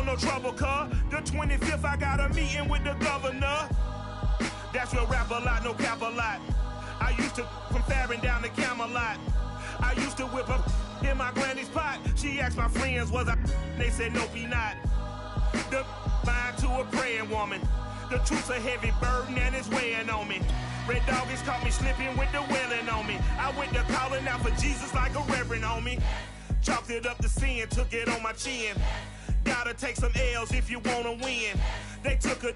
want no trouble, cuz. The 25th, I got a meeting with the governor. That's where rap a lot, no cap a lot. I used to from Farron down to Camelot. I used to whip up in my granny's pot. She asked my friends, was I? They said, nope, he not. The mind to a praying woman. The truth's a heavy burden and it's weighing on me. Red Doggies caught me slipping with the wailing on me. I went to calling out for Jesus like a reverend on me. Chalked it up to sin, took it on my chin. Gotta take some L's if you wanna win. They took a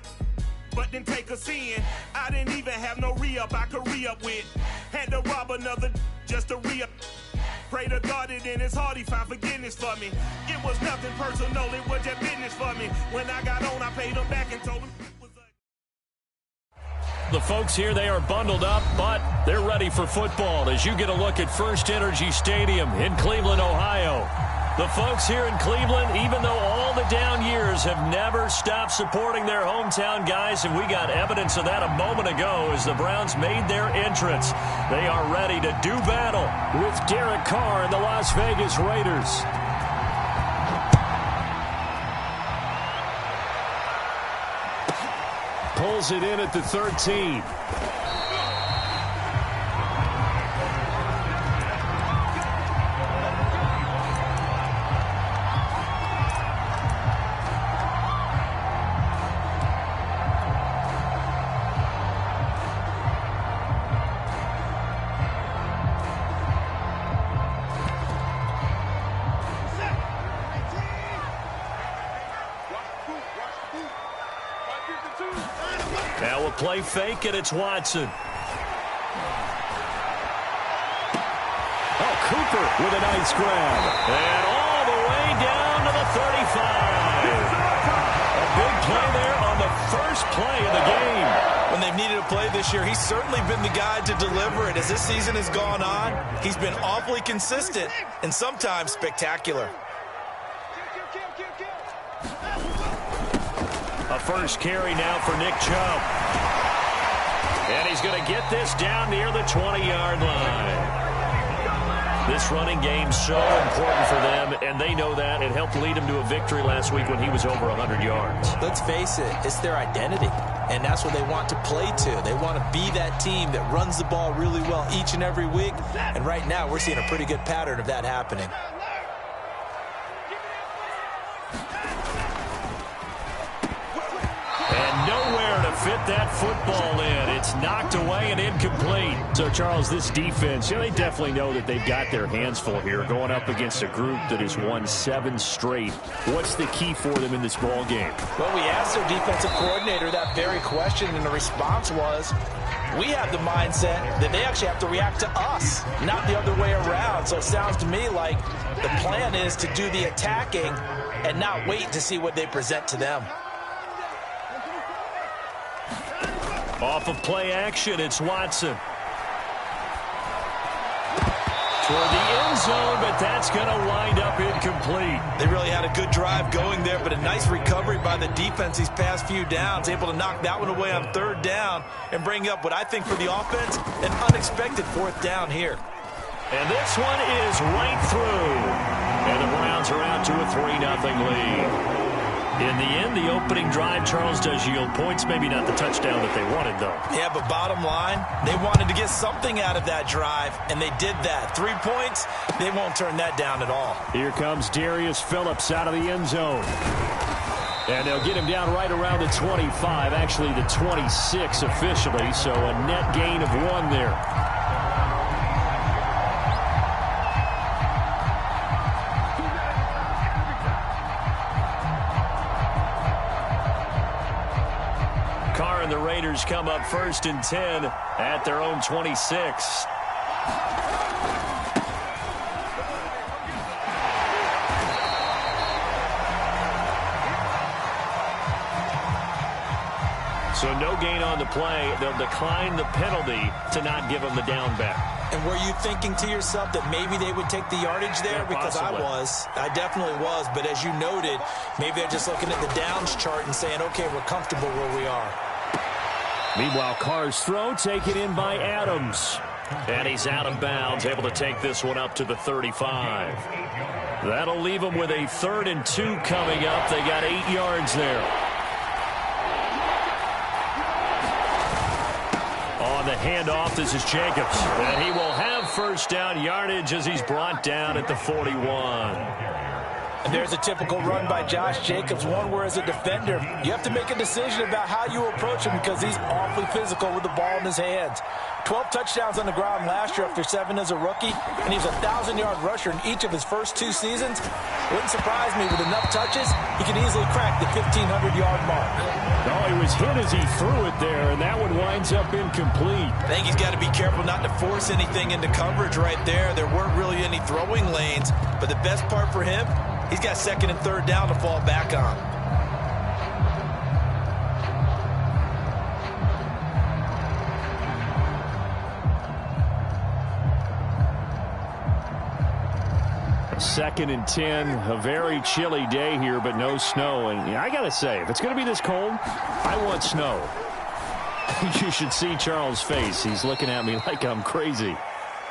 but didn't take a sin. I didn't even have no re-up I could re-up with. Had to rob another just to re-up. Pray to God that in his heart he found forgiveness for me. It was nothing personal, it was just business for me. When I got on, I paid him back and told him. The folks here, they are bundled up, but they're ready for football as you get a look at First Energy Stadium in Cleveland, Ohio. The folks here in Cleveland, even though all the down years have never stopped supporting their hometown guys, and we got evidence of that a moment ago as the Browns made their entrance. They are ready to do battle with Derek Carr and the Las Vegas Raiders. Pulls it in at the 13. Now a play fake, and it's Watson. Oh, Cooper with a nice grab. And all the way down to the 35. A big play there on the first play of the game. When they've needed a play this year, he's certainly been the guy to deliver it. As this season has gone on, he's been awfully consistent and sometimes spectacular. A first carry now for Nick Chubb. And he's going to get this down near the 20-yard line. This running game's so important for them, and they know that. It helped lead him to a victory last week when he was over 100 yards. Let's face it, it's their identity, and that's what they want to play to. They want to be that team that runs the ball really well each and every week, and right now we're seeing a pretty good pattern of that happening. Fit that football in. It's knocked away and incomplete. So, Charles, this defense, they definitely know that they've got their hands full here going up against a group that has won 7 straight. What's the key for them in this ball game? Well, we asked their defensive coordinator that very question, and the response was, we have the mindset that they actually have to react to us, not the other way around. So it sounds to me like the plan is to do the attacking and not wait to see what they present to them. Off of play action, it's Watson. Toward the end zone, but that's going to wind up incomplete. They really had a good drive going there, but a nice recovery by the defense these past few downs, able to knock that one away on third down and bring up what I think for the offense, an unexpected fourth down here. And this one is right through. And the Browns are out to a 3-0 lead. In the end, the opening drive, Charles, does yield points. Maybe not the touchdown that they wanted, though. Yeah, but bottom line, they wanted to get something out of that drive, and they did that. 3 points, they won't turn that down at all. Here comes Darius Phillips out of the end zone. And they'll get him down right around the 25, actually the 26 officially, so a net gain of 1 there. The Raiders come up 1st and 10 at their own 26. So no gain on the play. They'll decline the penalty to not give them the down back. And were you thinking to yourself that maybe they would take the yardage there? Yeah, because I definitely was. But as you noted, maybe they're just looking at the downs chart and saying, okay, we're comfortable where we are. Meanwhile, Carr's throw taken in by Adams. And he's out of bounds, able to take this one up to the 35. That'll leave them with a 3rd and 2 coming up. They got 8 yards there. On the handoff, this is Jacobs. And he will have first down yardage as he's brought down at the 41. And there's a typical run by Josh Jacobs, one where as a defender, you have to make a decision about how you approach him because he's awfully physical with the ball in his hands. 12 touchdowns on the ground last year after 7 as a rookie, and he's a 1,000-yard rusher in each of his first 2 seasons. Wouldn't surprise me with enough touches, he can easily crack the 1,500-yard mark. Oh, he was hit as he threw it there, and that one winds up incomplete. I think he's got to be careful not to force anything into coverage right there. There weren't really any throwing lanes, but the best part for him, he's got 2nd and 3rd down to fall back on. Second and 10, a very chilly day here, but no snow. And I got to say, if it's going to be this cold, I want snow. You should see Charles' face. He's looking at me like I'm crazy.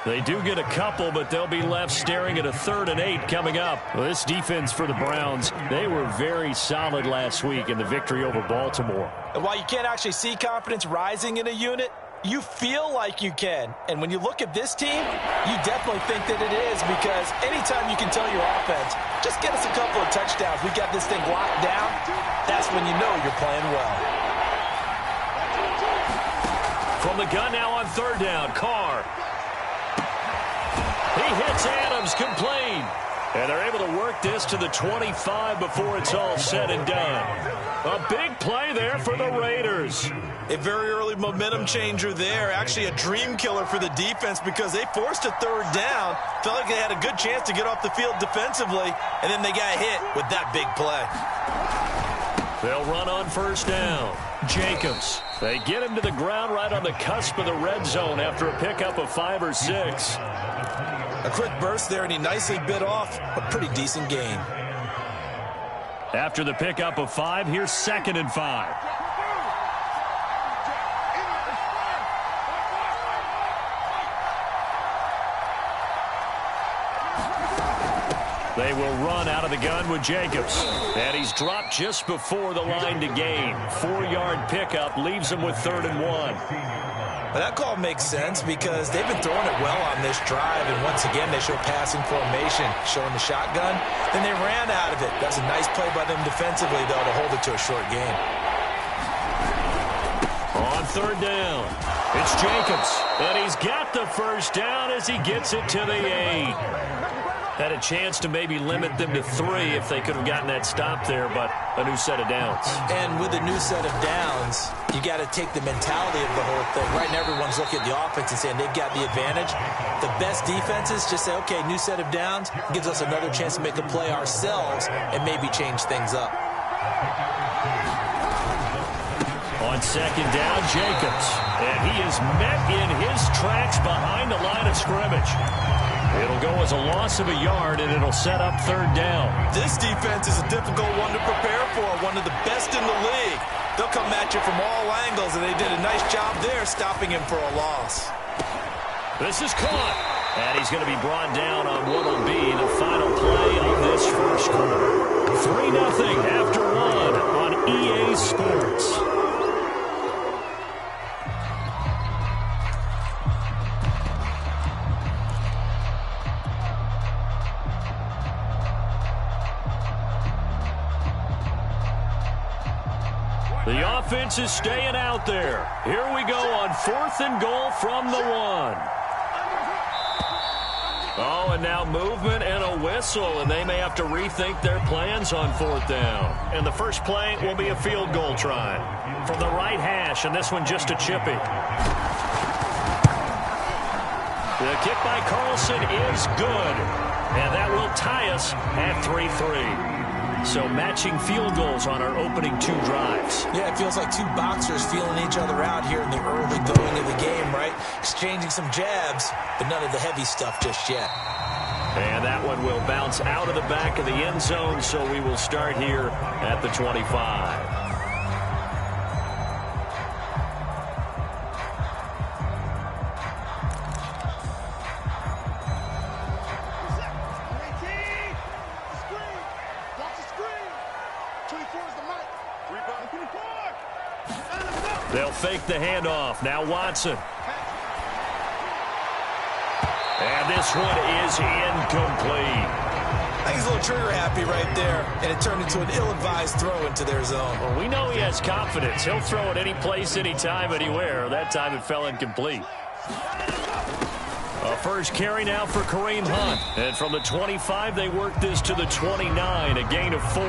They do get a couple, but they'll be left staring at a 3rd and 8 coming up. Well, this defense for the Browns, they were very solid last week in the victory over Baltimore. And while you can't actually see confidence rising in a unit, you feel like you can. And when you look at this team, you definitely think that it is, because anytime you can tell your offense, just get us a couple of touchdowns, we got this thing locked down, that's when you know you're playing well. From the gun now on 3rd down, Carr. He hits Adams, complete. And they're able to work this to the 25 before it's all said and done. A big play there for the Raiders. A very early momentum changer there. Actually a dream killer for the defense because they forced a 3rd down. Felt like they had a good chance to get off the field defensively, and then they got hit with that big play. They'll run on 1st down. Jacobs. They get him to the ground right on the cusp of the red zone after a pickup of 5 or 6. A quick burst there, and he nicely bit off a pretty decent gain. After the pickup of 5, here's 2nd and 5. They will run out of the gun with Jacobs. And he's dropped just before the line to gain. 4-yard pickup leaves him with 3rd and 1. Well, that call makes sense because they've been throwing it well on this drive, and once again they show passing formation, showing the shotgun. Then they ran out of it. That's a nice play by them defensively, though, to hold it to a short gain. On 3rd down, it's Jacobs, and he's got the first down as he gets it to the 8. Had a chance to maybe limit them to 3 if they could have gotten that stop there, but a new set of downs. And with a new set of downs, you got to take the mentality of the whole thing. Right now, everyone's looking at the offense and saying they've got the advantage. The best defenses just say, okay, new set of downs, gives us another chance to make a play ourselves and maybe change things up. On 2nd down, Jacobs. And he is met in his tracks behind the line of scrimmage. It'll go as a loss of a yard, and it'll set up 3rd down. This defense is a difficult one to prepare for, one of the best in the league. They'll come at you from all angles, and they did a nice job there stopping him for a loss. This is caught, and he's going to be brought down on what will be the final play of this first quarter. 3-0 after 1 on EA Sports. The offense is staying out there. Here we go on 4th and goal from the 1. Oh, and now movement and a whistle, and they may have to rethink their plans on 4th down. And the first play will be a field goal try from the right hash, and this one just a chippy. The kick by Carlson is good, and that will tie us at 3-3. So matching field goals on our opening 2 drives. Yeah, it feels like 2 boxers feeling each other out here in the early going of the game, right? Exchanging some jabs, but none of the heavy stuff just yet. And that one will bounce out of the back of the end zone, so we will start here at the 25. They'll fake the handoff. Now Watson. And this one is incomplete. I think he's a little trigger happy right there, and it turned into an ill-advised throw into their zone. Well, we know he has confidence. He'll throw it any place, anytime, anywhere. That time it fell incomplete. A first carry now for Kareem Hunt. And from the 25, they work this to the 29, a gain of 4.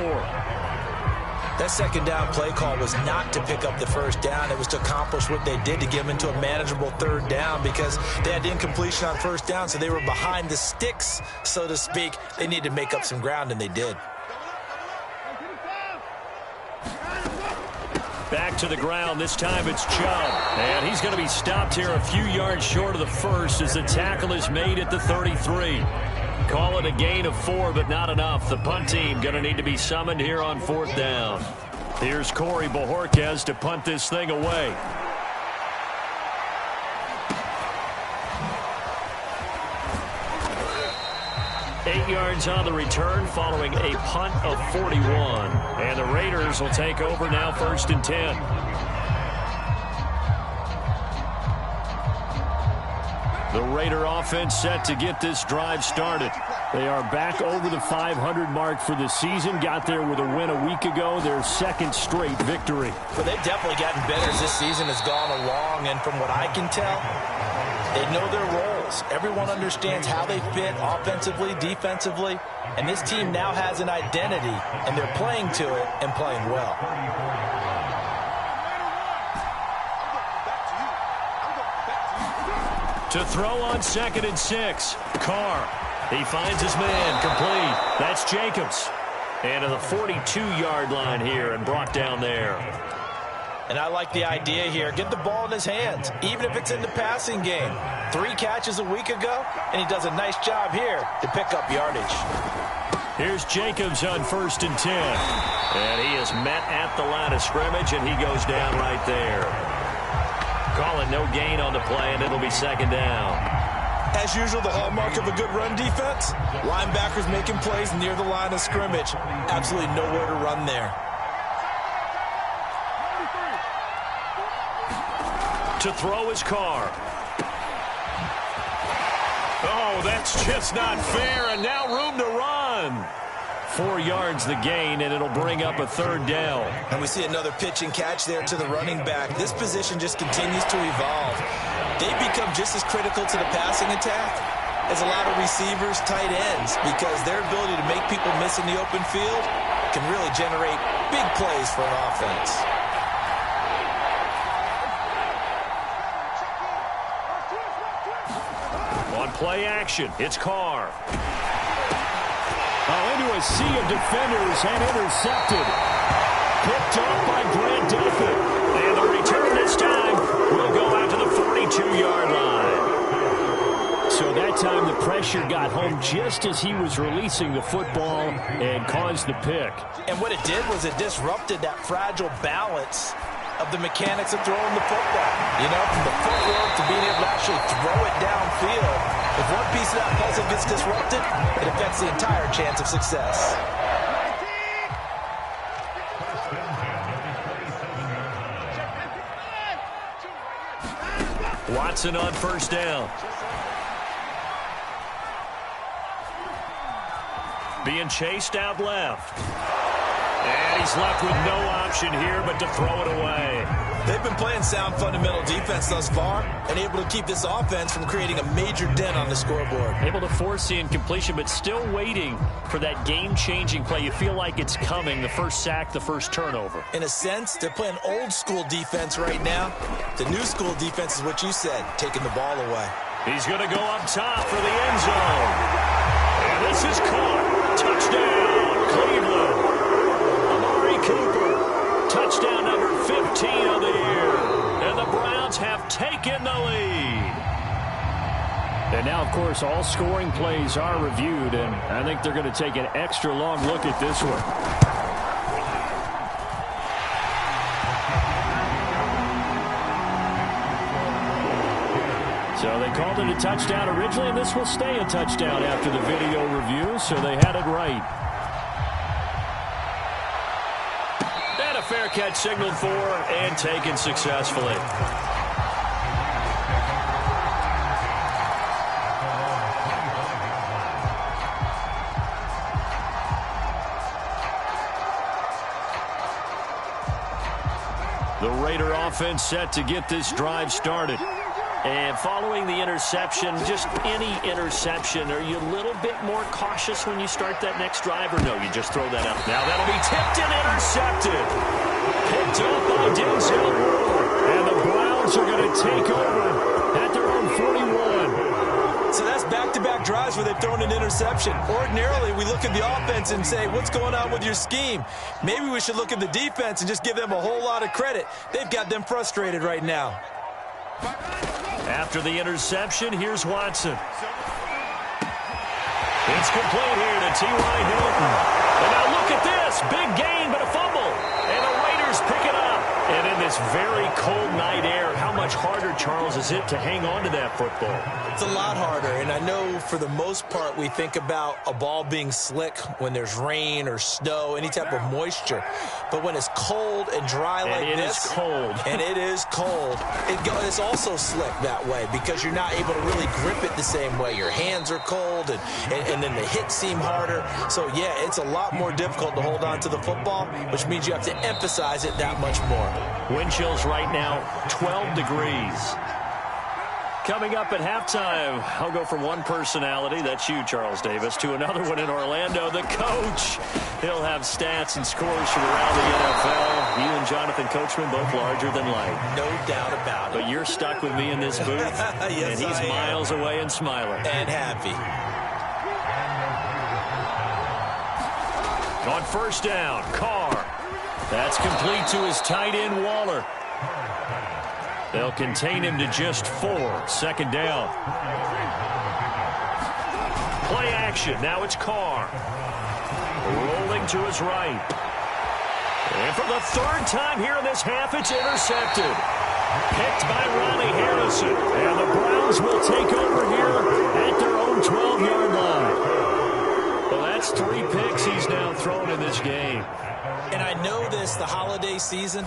That second down play call was not to pick up the first down. It was to accomplish what they did, to get them into a manageable third down, because they had incompletion on first down, so they were behind the sticks, so to speak. They needed to make up some ground, and they did. Back to the ground. This time it's Chubb. And he's going to be stopped here a few yards short of the first as the tackle is made at the 33. Call it a gain of 4, but not enough. The punt team going to need to be summoned here on 4th down. Here's Corey Bojorquez to punt this thing away. Eight yards on the return following a punt of 41. And the Raiders will take over now 1st and 10. The Raider offense set to get this drive started. They are back over the 500 mark for the season. Got there with a win a week ago, their second straight victory. But they've definitely gotten better as this season has gone along, and from what I can tell, they know their roles. Everyone understands how they fit offensively, defensively, and this team now has an identity, and they're playing to it and playing well. To throw on 2nd and 6. Carr. He finds his man. Complete. That's Jacobs. And to the 42-yard line here and brought down there. And I like the idea here. Get the ball in his hands, even if it's in the passing game. 3 catches a week ago, and he does a nice job here to pick up yardage. Here's Jacobs on 1st and 10. And he is met at the line of scrimmage, and he goes down right there. Call it no gain on the play, and it'll be 2nd down. As usual, the hallmark of a good run defense, linebackers making plays near the line of scrimmage. Absolutely nowhere to run there. To throw his Carr. Oh, that's just not fair, and now room to run. 4 yards the gain, and it'll bring up a 3rd down. And we see another pitch and catch there to the running back. This position just continues to evolve. They become just as critical to the passing attack as a lot of receivers, tight ends, because their ability to make people miss in the open field can really generate big plays for an offense. On play action, it's Carr. Into a sea of defenders and intercepted. Picked off by Grant Delpit. And the return this time will go out to the 42-yard line. So that time the pressure got home just as he was releasing the football and caused the pick. And what it did was it disrupted that fragile balance of the mechanics of throwing the football. You know, from the footwork to being able to actually throw it downfield. If one piece of that puzzle gets disrupted, it affects the entire chance of success. Watson on 1st down. Being chased out left. And he's left with no option here but to throw it away. They've been playing sound fundamental defense thus far and able to keep this offense from creating a major dent on the scoreboard. Able to force the incompletion, but still waiting for that game-changing play. You feel like it's coming, the first sack, the first turnover. In a sense, they're playing old-school defense right now. The new-school defense is what you said, taking the ball away. He's going to go up top for the end zone. And this is caught. Touchdown, Cleveland. Amari Cooper. Touchdown number 15 of the year. And the Browns have taken the lead. And now, of course, all scoring plays are reviewed, and I think they're going to take an extra long look at this one. So they called it a touchdown originally, and this will stay a touchdown after the video review, so they had it right. And a a fair catch signaled for and taken successfully. The Raider offense set to get this drive started. And following the interception, just any interception, are you a little bit more cautious when you start that next drive, or no, you just throw that up? Now that'll be tipped and intercepted. Picked up by Denzel Ward. And the Browns are going to take over at their own 41. So that's back-to-back drives where they've thrown an interception. Ordinarily, we look at the offense and say, what's going on with your scheme? Maybe we should look at the defense and just give them a whole lot of credit. They've got them frustrated right now. After the interception, here's Watson. It's complete here to T.Y. Hilton. And now look at this. Big gain, but a fumble. And the Raiders pick it up. And in this very cold night air, how much harder, Charles, is it to hang on to that football? It's a lot harder, and I know for the most part we think about a ball being slick when there's rain or snow, any type of moisture. But when it's cold and dry like this, it is cold. And it is cold, it's also slick that way because you're not able to really grip it the same way. Your hands are cold, and then the hits seem harder. So, yeah, it's a lot more difficult to hold on to the football, which means you have to emphasize it that much more. Wind chills right now, 12 degrees. Coming up at halftime, I'll go from one personality, that's you, Charles Davis, to another one in Orlando, the coach. He'll have stats and scores from around the NFL. You and Jonathan Coachman, both larger than life. No doubt about it. But you're stuck with me in this booth, yes, and he's miles away and smiling. And happy. On first down, Carr. That's complete to his tight end, Waller. They'll contain him to just 4. Second down. Play action. Now it's Carr. Rolling to his right. And for the third time here in this half, it's intercepted. Picked by Ronnie Harrison. And the Browns will take over here at their own 12-yard line. Well, that's 3 picks he's now thrown in this game. And I know this, the holiday season,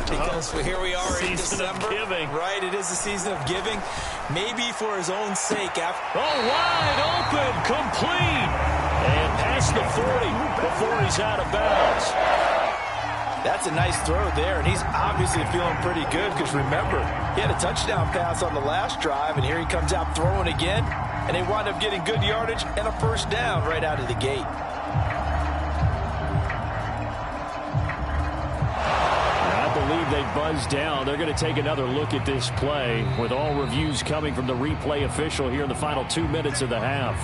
because here we are in December. Of giving. Right, it is the season of giving. Maybe for his own sake. Wide open, complete. And past the 40 before he's out of bounds. That's a nice throw there, and he's obviously feeling pretty good because, remember, he had a touchdown pass on the last drive, and here he comes out throwing again, and they wind up getting good yardage and a first down right out of the gate. They buzz down. They're going to take another look at this play with all reviews coming from the replay official here in the final 2 minutes of the half.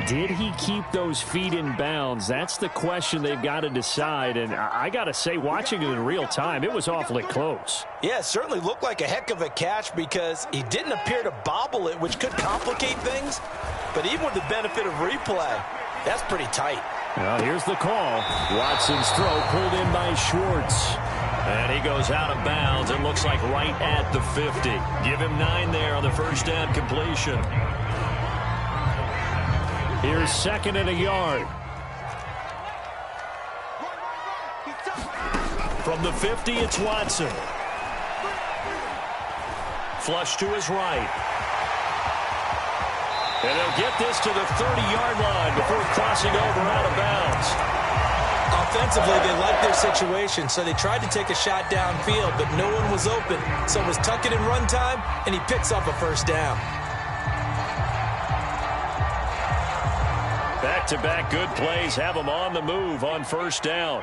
Did he keep those feet in bounds? That's the question they've got to decide. And I got to say, watching it in real time, it was awfully close. Yeah, it certainly looked like a heck of a catch because he didn't appear to bobble it, which could complicate things. But even with the benefit of replay, that's pretty tight. Well, here's the call. Watson's throw pulled in by Schwartz. And he goes out of bounds. It looks like right at the 50. Give him 9 there on the first down completion. Here's 2nd and a yard. From the 50, it's Watson. Flush to his right. And they'll get this to the 30-yard line before crossing over out of bounds. Offensively, they liked their situation, so they tried to take a shot downfield, but no one was open. So it was tuck it in run time, and he picks up a first down. Back-to-back good plays have them on the move on first down.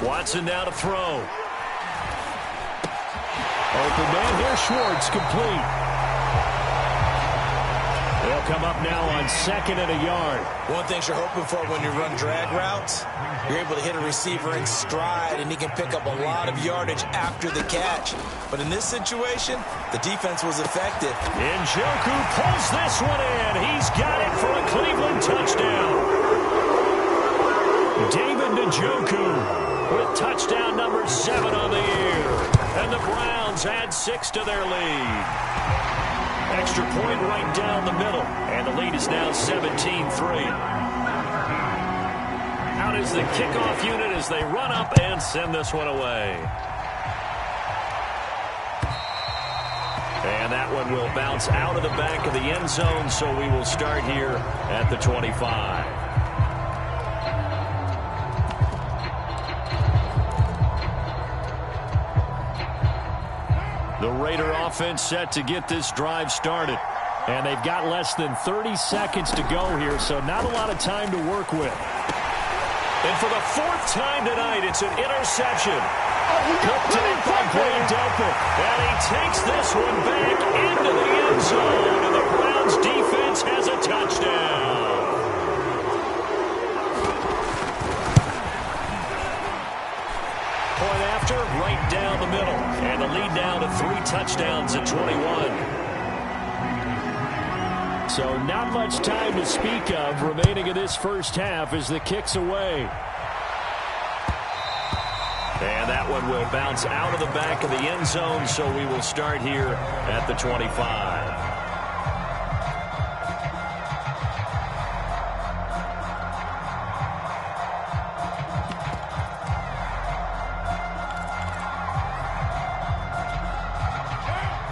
Watson now to throw. Open man here, Schwartz, complete. They'll come up now on 2nd and a yard. One thing you're hoping for when you run drag routes, you're able to hit a receiver in stride, and he can pick up a lot of yardage after the catch. But in this situation, the defense was effective. Njoku pulls this one in. He's got it for a Cleveland touchdown. David Njoku. with touchdown number 7 on the year. And the Browns add 6 to their lead. Extra point right down the middle. And the lead is now 17-3. Out is the kickoff unit as they run up and send this one away. And that one will bounce out of the back of the end zone, so we will start here at the 25. The Raider offense set to get this drive started. And they've got less than 30 seconds to go here, so not a lot of time to work with. And for the 4th time tonight, it's an interception. Picked off by Brandopin. And he takes this one back into the end zone. And the Browns defense has a touchdown. Point after, right down the middle. And the lead now to 3 touchdowns at 21. So not much time to speak of remaining in this first half as the kick's away. And that one will bounce out of the back of the end zone, so we will start here at the 25.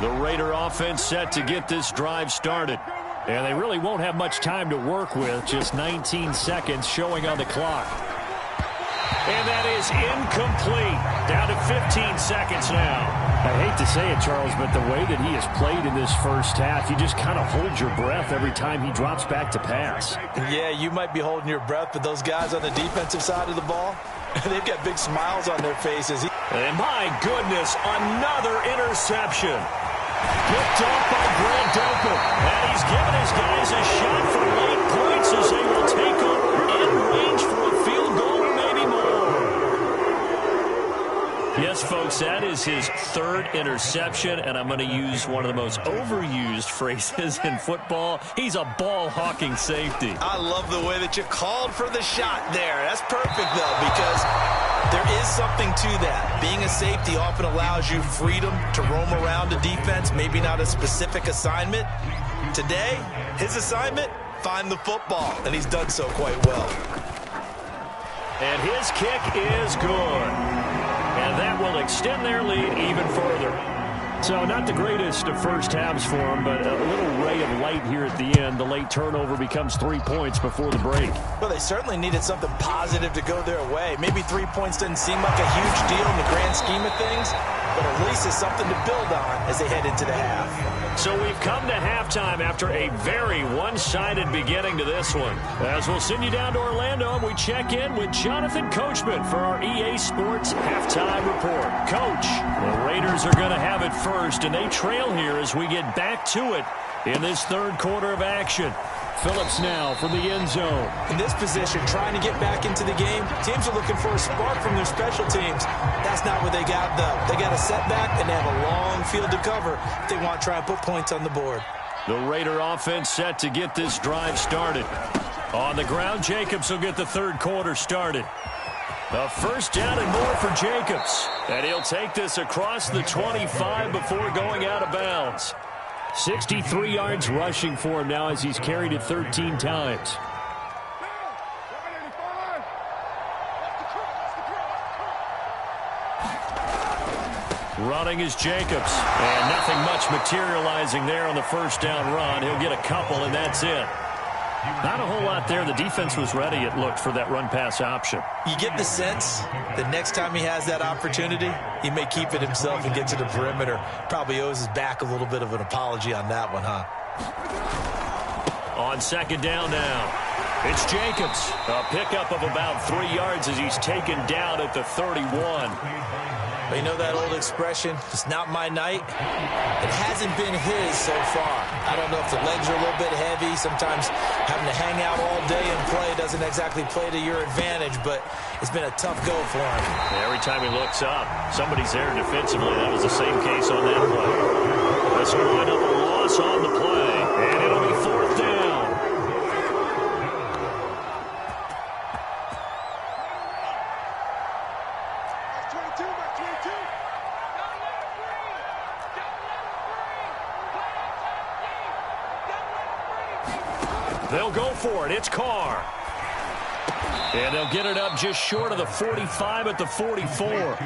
The Raider offense set to get this drive started. And they really won't have much time to work with, just 19 seconds showing on the clock. And that is incomplete. Down to 15 seconds now. I hate to say it, Charles, but the way that he has played in this first half, you just kind of hold your breath every time he drops back to pass. Yeah, you might be holding your breath, but those guys on the defensive side of the ball, they've got big smiles on their faces. And my goodness, another interception. Picked off by Brandopin. And he's given his guys a shot for late points as they will take over in range for a field goal or maybe more. Yes, folks, that is his 3rd interception, and I'm going to use one of the most overused phrases in football. He's a ball-hawking safety. I love the way that you called for the shot there. That's perfect, though, because there is something to that. Being a safety often allows you freedom to roam around a defense, maybe not a specific assignment. Today, his assignment, find the football, and he's done so quite well. And his kick is good. And that will extend their lead even further. So not the greatest of first halves for him, but a little ray of light here at the end. The late turnover becomes 3 points before the break. Well, they certainly needed something positive to go their way. Maybe 3 points doesn't seem like a huge deal in the grand scheme of things, but at least it's something to build on as they head into the half. So we've come to halftime after a very one-sided beginning to this one. As we'll send you down to Orlando, we check in with Jonathan Coachman for our EA Sports Halftime Report. Coach, the Raiders are going to have it first, and they trail here as we get back to it in this 3rd quarter of action. Phillips now from the end zone. In this position, trying to get back into the game, teams are looking for a spark from their special teams. That's not what they got, though. They got a setback, and they have a long field to cover if they want to try and put points on the board. The Raider offense set to get this drive started. On the ground, Jacobs will get the 3rd quarter started. A first down and more for Jacobs. And he'll take this across the 25 before going out of bounds. 63 yards rushing for him now as he's carried it 13 times. Running is Jacobs. And nothing much materializing there on the first down run. He'll get a couple, and that's it. Not a whole lot there. The defense was ready, it looked, for that run-pass option. You get the sense that next time he has that opportunity, he may keep it himself and get to the perimeter. Probably owes his back a little bit of an apology on that one, huh? On 2nd down now, it's Jacobs. A pickup of about 3 yards as he's taken down at the 31. You know that old expression, it's not my night? It hasn't been his so far. I don't know if the legs are a little bit heavy. Sometimes having to hang out all day and play doesn't exactly play to your advantage, but it's been a tough go for him. Every time he looks up, somebody's there defensively. That was the same case on that play. Let's line up a loss on the play, and it'll be 4th down. They'll go for it. It's Carr. And they'll get it up just short of the 45 at the 44.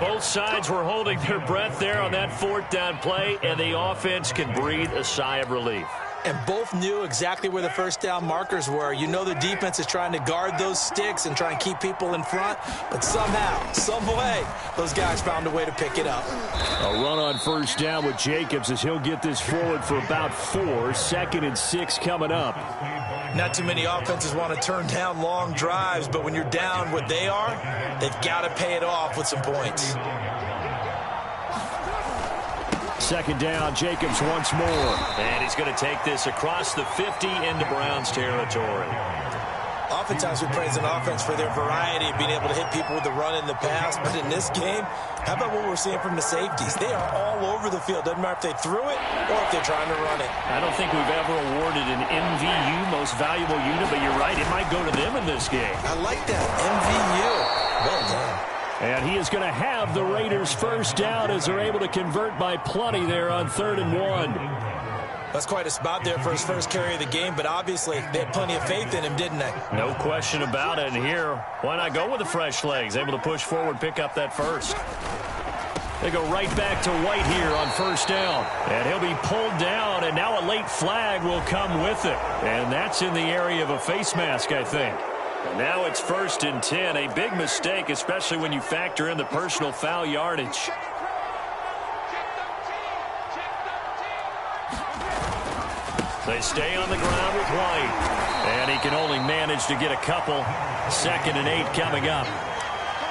Both sides were holding their breath there on that 4th down play, and the offense can breathe a sigh of relief. And both knew exactly where the first down markers were. You know the defense is trying to guard those sticks and try and keep people in front, but somehow, some way, those guys found a way to pick it up. A run on 1st down with Jacobs as he'll get this forward for about 4. 2nd and 6 coming up. Not too many offenses want to turn down long drives, but when you're down what they are, they've got to pay it off with some points. 2nd down, Jacobs once more. And he's going to take this across the 50 into Browns territory. Oftentimes we praise an offense for their variety of being able to hit people with the run in the pass, but in this game, how about what we're seeing from the safeties? They are all over the field. Doesn't matter if they threw it or if they're trying to run it. I don't think we've ever awarded an MVU, most valuable unit, but you're right, it might go to them in this game. I like that, MVU. Well done. And he is going to have the Raiders 1st down as they're able to convert by plenty there on 3rd and 1. That's quite a spot there for his first carry of the game, but obviously they had plenty of faith in him, didn't they? No question about it. And here, why not go with the fresh legs? Able to push forward, pick up that first. They go right back to White here on 1st down. And he'll be pulled down, and now a late flag will come with it. And that's in the area of a face mask, I think. And now it's 1st and 10. A big mistake, especially when you factor in the personal foul yardage. They stay on the ground with White. And he can only manage to get a couple. 2nd and 8 coming up.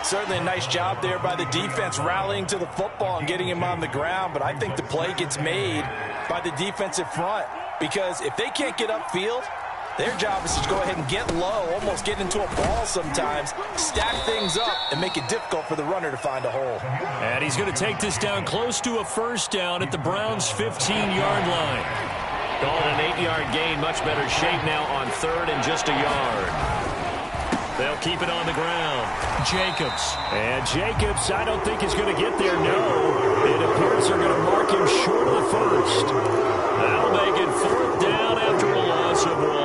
Certainly a nice job there by the defense rallying to the football and getting him on the ground. But I think the play gets made by the defensive front. Because if they can't get upfield, their job is to go ahead and get low, almost get into a ball sometimes, stack things up, and make it difficult for the runner to find a hole. And he's going to take this down close to a 1st down at the Browns' 15-yard line. Called an 8-yard gain, much better shape now on 3rd and just a yard. They'll keep it on the ground. Jacobs. And Jacobs, I don't think is going to get there, no. It appears they're going to mark him short of the 1st. That'll make it 4th down after a loss of 1.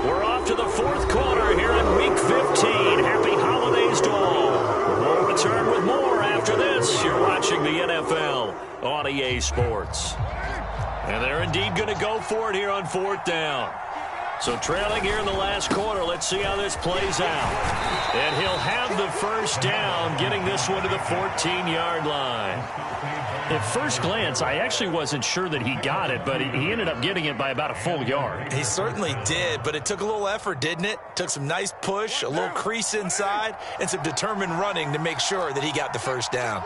We're off to the 4th quarter here in Week 15. Happy holidays to all. We'll return with more after this. You're watching the NFL on EA Sports. And they're indeed going to go for it here on 4th down. So trailing here in the last quarter, let's see how this plays out. And he'll have the 1st down, getting this one to the 14-yard line. At first glance, I actually wasn't sure that he got it, but he ended up getting it by about a full yard. He certainly did, but it took a little effort, didn't it? Took some nice push, a little crease inside, and some determined running to make sure that he got the 1st down.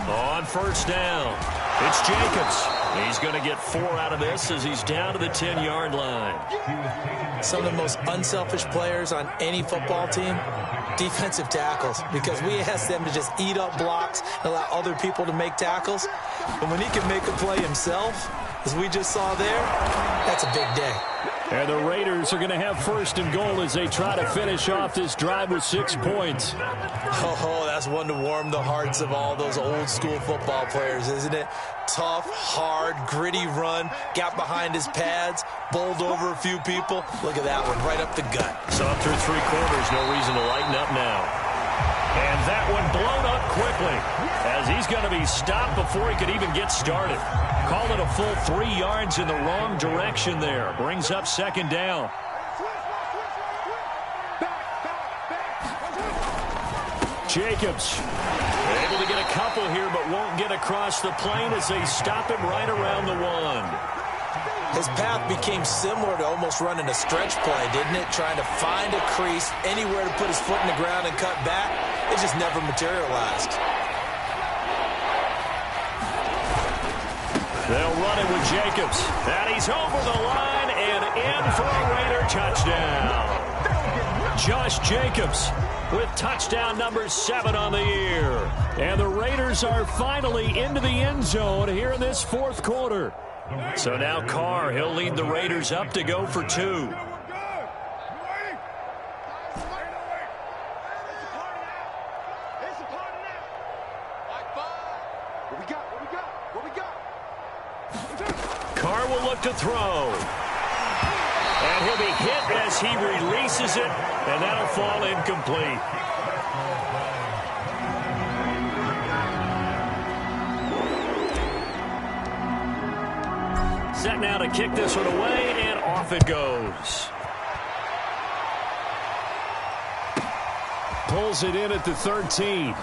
On 1st down, it's Jacobs. He's going to get 4 out of this as he's down to the 10-yard line. Some of the most unselfish players on any football team, defensive tackles, because we ask them to just eat up blocks and allow other people to make tackles. But when he can make a play himself, as we just saw there, that's a big day. And the Raiders are going to have 1st and goal as they try to finish off this drive with 6 points. Oh, that's one to warm the hearts of all those old school football players, isn't it? Tough, hard, gritty run, got behind his pads, bowled over a few people. Look at that one, right up the gut. So up through 3 quarters, no reason to lighten up now. And that one blown up quickly as he's going to be stopped before he could even get started. Call it a full 3 yards in the wrong direction there. Brings up 2nd down. Jacobs able to get a couple here, but won't get across the plane as they stop him right around the 1. His path became similar to almost running a stretch play, didn't it? Trying to find a crease, anywhere to put his foot in the ground and cut back. It just never materialized. They'll run it with Jacobs. And he's over the line and in for a Raider touchdown. Josh Jacobs with touchdown number 7 on the year. And the Raiders are finally into the end zone here in this 4th quarter. So now Carr, he'll lead the Raiders up to go for 2. Carr will look to throw. And he'll be hit as he releases it, and that'll fall incomplete. Set now to kick this one away, and off it goes. Pulls it in at the 13.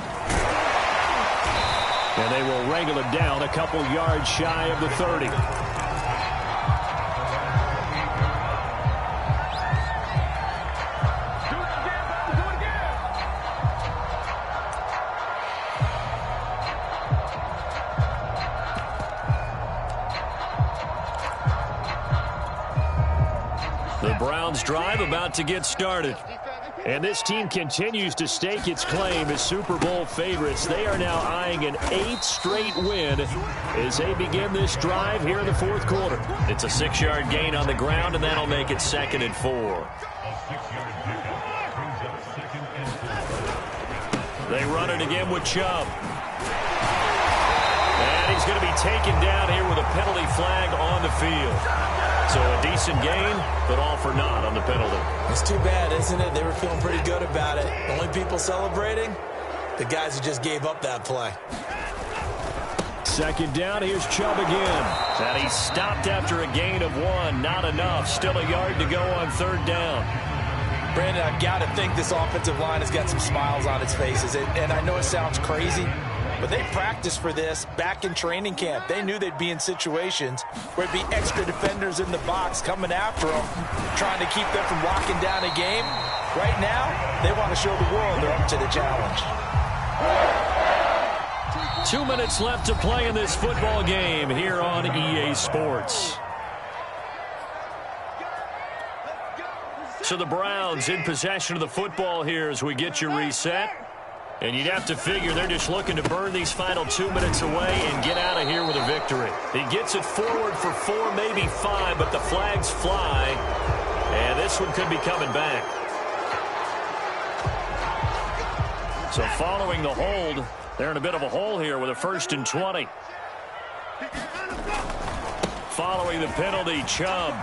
And they will wrangle it down a couple yards shy of the 30. The Browns drive about to get started. And this team continues to stake its claim as Super Bowl favorites. They are now eyeing an 8th straight win as they begin this drive here in the 4th quarter. It's a 6-yard gain on the ground, and that'll make it 2nd and 4. They run it again with Chubb. And he's going to be taken down here with a penalty flag on the field. So a decent gain, but all for naught on the penalty. It's too bad, isn't it? They were feeling pretty good about it. The only people celebrating, the guys who just gave up that play. 2nd down, here's Chubb again. And he stopped after a gain of 1. Not enough. Still a yard to go on 3rd down. Brandon, I've got to think this offensive line has got some smiles on its faces. And I know it sounds crazy, but they practiced for this back in training camp. They knew they'd be in situations where it'd be extra defenders in the box coming after them, trying to keep them from locking down a game. Right now, they want to show the world they're up to the challenge. 2 minutes left to play in this football game here on EA Sports. So the Browns in possession of the football here as we get you reset. And you'd have to figure they're just looking to burn these final 2 minutes away and get out of here with a victory. He gets it forward for 4, maybe 5, but the flags fly. And this one could be coming back. So following the hold, they're in a bit of a hole here with a 1st and 20. Following the penalty, Chubb.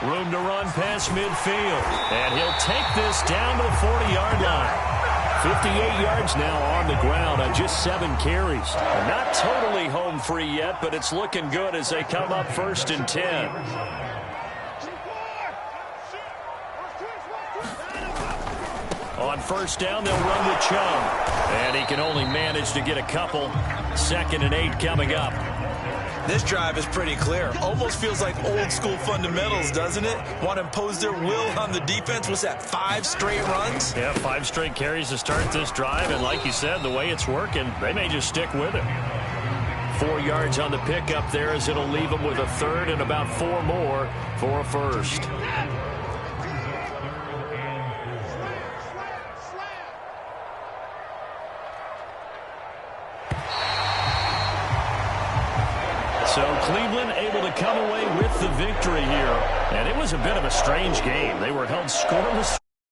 Room to run past midfield. And he'll take this down to the 40-yard line. 58 yards now on the ground on just 7 carries. Not totally home free yet, but it's looking good as they come up 1st and 10. On 1st down, they'll run with Chubb. And he can only manage to get a couple. 2nd and 8 coming up. This drive is pretty clear. Almost feels like old school fundamentals, doesn't it? Want to impose their will on the defense. What's that, 5 straight runs? Yeah, 5 straight carries to start this drive. And like you said, the way it's working, they may just stick with it. 4 yards on the pickup there as it'll leave them with a 3rd and about 4 more for a 1st. So Cleveland able to come away with the victory here. And it was a bit of a strange game. They were held scoreless.